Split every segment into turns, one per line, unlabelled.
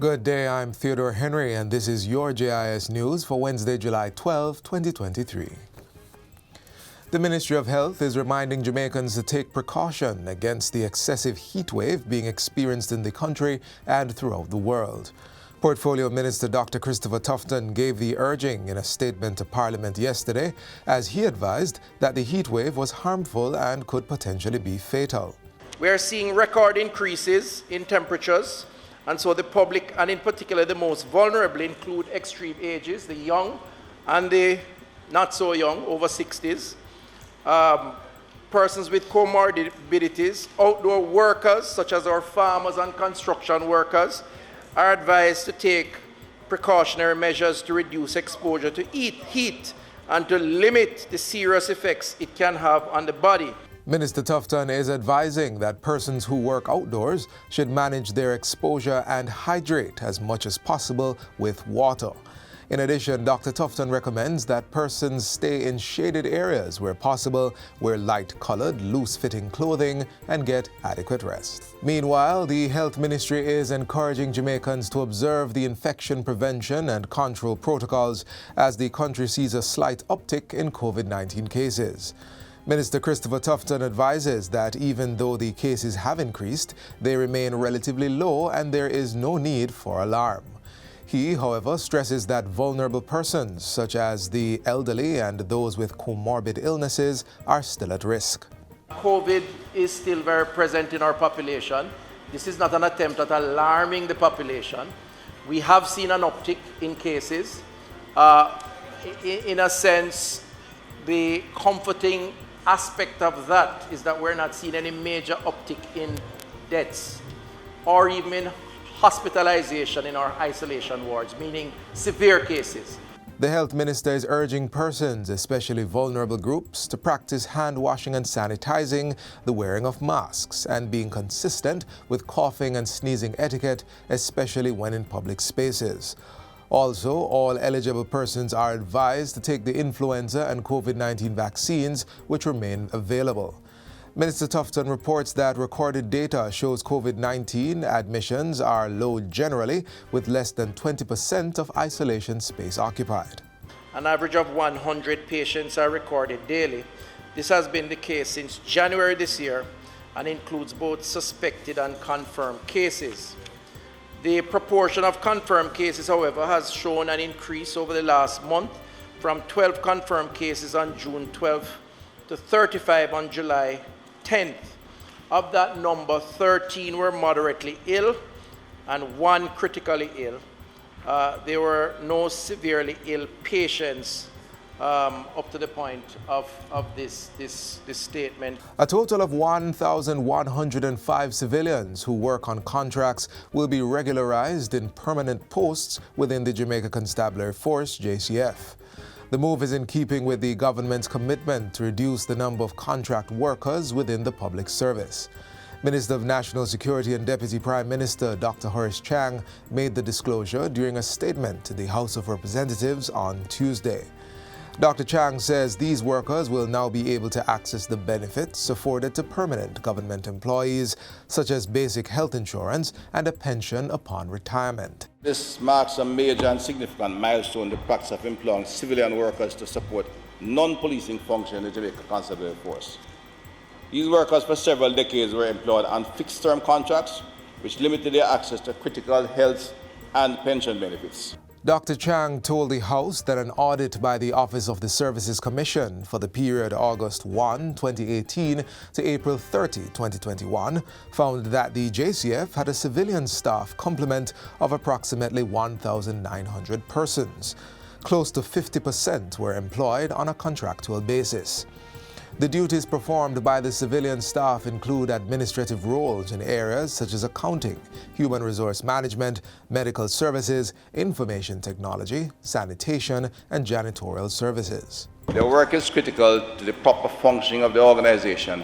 Good day, I'm Theodore Henry, and this is your JIS News for Wednesday, July 12, 2023. The Ministry of Health is reminding Jamaicans to take precaution against the excessive heat wave being experienced in the country and throughout the world. Portfolio Minister Dr. Christopher Tufton gave the urging in a statement to Parliament yesterday as he advised that the heat wave was harmful and could potentially be fatal.
We are seeing record increases in temperatures, and so the public, and in particular the most vulnerable, include extreme ages, the young and the not so young, over 60s, persons with comorbidities, outdoor workers such as our farmers and construction workers are advised to take precautionary measures to reduce exposure to heat and to limit the serious effects it can have on the body.
Minister Tufton is advising that persons who work outdoors should manage their exposure and hydrate as much as possible with water. In addition, Dr. Tufton recommends that persons stay in shaded areas where possible, wear light-colored, loose-fitting clothing, and get adequate rest. Meanwhile, the Health Ministry is encouraging Jamaicans to observe the infection prevention and control protocols as the country sees a slight uptick in COVID-19 cases. Minister Christopher Tufton advises that even though the cases have increased, they remain relatively low and there is no need for alarm. He, however, stresses that vulnerable persons, such as the elderly and those with comorbid illnesses, are still at risk.
COVID is still very present in our population. This is not an attempt at alarming the population. We have seen an uptick in cases. In a sense, the comforting aspect of that is that we're not seeing any major uptick in deaths or even in hospitalization in our isolation wards, meaning severe cases.
The health minister is urging persons, especially vulnerable groups, to practice hand washing and sanitizing, the wearing of masks, and being consistent with coughing and sneezing etiquette, especially when in public spaces. Also, all eligible persons are advised to take the influenza and COVID-19 vaccines, which remain available. Minister Tufton reports that recorded data shows COVID-19 admissions are low generally, with less than 20% of isolation space occupied.
An average of 100 patients are recorded daily. This has been the case since January this year and includes both suspected and confirmed cases. The proportion of confirmed cases, however, has shown an increase over the last month from 12 confirmed cases on June 12th to 35 on July 10th. Of that number, 13 were moderately ill and 1 critically ill. There were no severely ill patients up to the point of this statement.
A total of 1,105 civilians who work on contracts will be regularized in permanent posts within the Jamaica Constabulary Force, JCF. The move is in keeping with the government's commitment to reduce the number of contract workers within the public service. Minister of National Security and Deputy Prime Minister Dr. Horace Chang made the disclosure during a statement to the House of Representatives on Tuesday. Dr. Chang says these workers will now be able to access the benefits afforded to permanent government employees, such as basic health insurance and a pension upon retirement.
This marks a major and significant milestone in the practice of employing civilian workers to support non-policing function in the Jamaica Constabulary Force. These workers for several decades were employed on fixed-term contracts, which limited their access to critical health and pension benefits.
Dr. Chang told the House that an audit by the Office of the Services Commission for the period August 1, 2018 to April 30, 2021 found that the JCF had a civilian staff complement of approximately 1,900 persons. Close to 50% were employed on a contractual basis. The duties performed by the civilian staff include administrative roles in areas such as accounting, human resource management, medical services, information technology, sanitation, and janitorial services.
Their work is critical to the proper functioning of the organization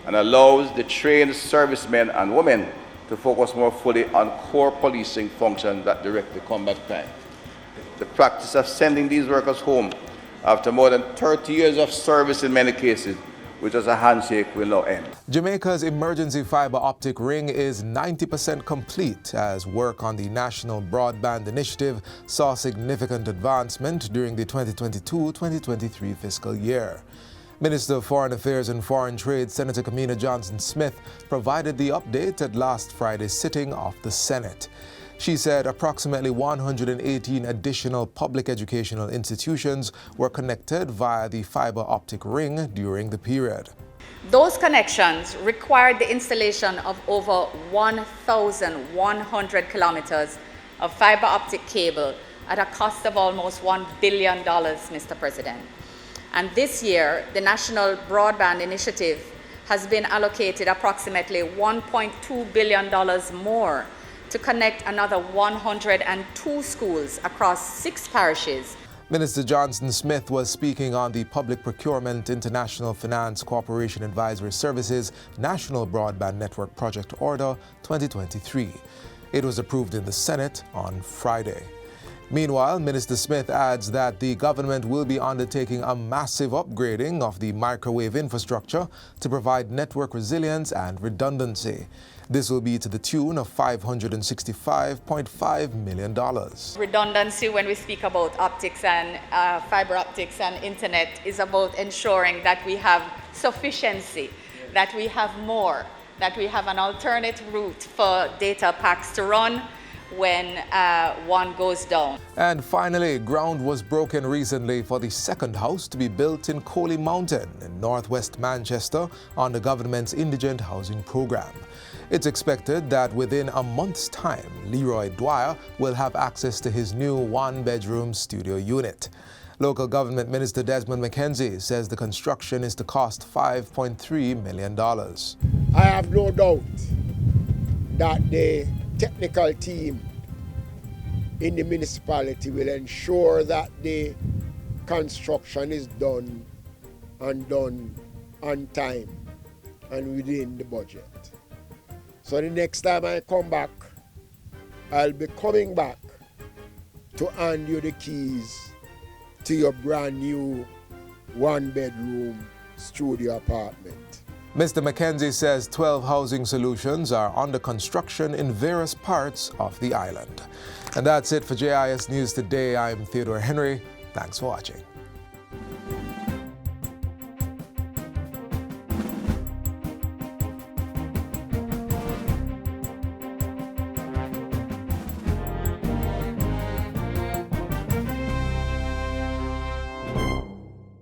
and allows the trained servicemen and women to focus more fully on core policing functions that directly combat crime. The practice of sending these workers home after more than 30 years of service in many cases with just a handshake will now end.
Jamaica's emergency fiber optic ring is 90% complete as work on the National Broadband Initiative saw significant advancement during the 2022-2023 fiscal year. Minister of Foreign Affairs and Foreign Trade Senator Kamina Johnson-Smith provided the update at last Friday's sitting of the Senate. She said approximately 118 additional public educational institutions were connected via the fiber optic ring during the period.
Those connections required the installation of over 1,100 kilometers of fiber optic cable at a cost of almost $1 billion, Mr. President. And this year, the National Broadband Initiative has been allocated approximately $1.2 billion more to connect another 102 schools across 6 parishes.
Minister Johnson-Smith was speaking on the Public Procurement International Finance Cooperation Advisory Services National Broadband Network Project Order 2023. It was approved in the Senate on Friday. Meanwhile, Minister Smith adds that the government will be undertaking a massive upgrading of the microwave infrastructure to provide network resilience and redundancy. This will be to the tune of $565.5 million.
Redundancy, when we speak about optics and fiber optics and internet, is about ensuring that we have sufficiency, that we have more, that we have an alternate route for data packs to run when one goes down.
And finally, ground was broken recently for the second house to be built in Coley Mountain in northwest Manchester on the government's Indigent Housing program. It's expected that within a month's time, Leroy Dwyer will have access to his new one-bedroom studio unit. Local Government Minister Desmond McKenzie says the construction is to cost $5.3 million.
I have no doubt that the technical team in the municipality will ensure that the construction is done on time and within the budget. So the next time I come back, I'll be coming back to hand you the keys to your brand new one-bedroom studio apartment.
Mr. McKenzie says 12 housing solutions are under construction in various parts of the island. And that's it for JIS News Today. I'm Theodore Henry. Thanks for watching.